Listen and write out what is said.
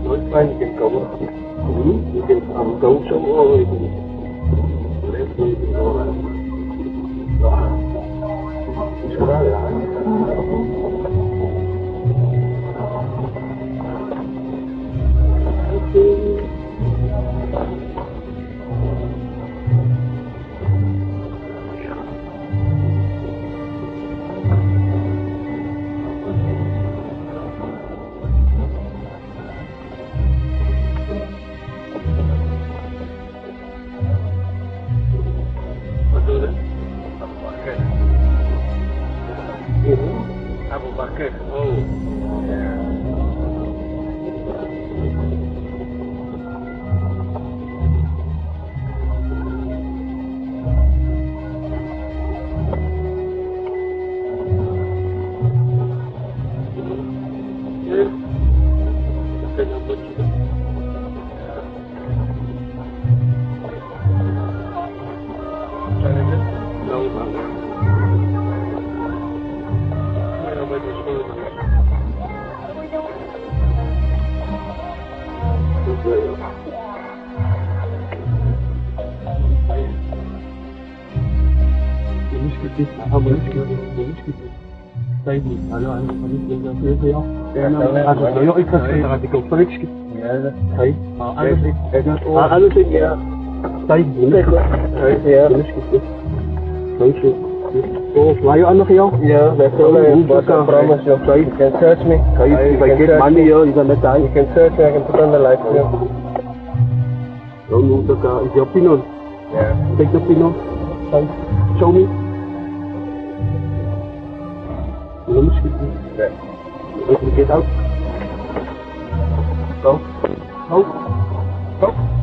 Nooit fijn, ik kan komen. Ik kan aan de dood zo oren. Is gedaan, ja. Ik ga zeggen dat ik op niks. Ja, hey. Alles ik ja. Tijd niet. Ja. Oh, why you under here? Yeah, that's all I have. But I promise you, you can search me. If I get money here, you can die. You can search me. I can put on the light. Don't move the car. Is your pin on? Yeah. Take the pin on. Show me. Let me see. Yeah. Let me get out. Go. Go. Go.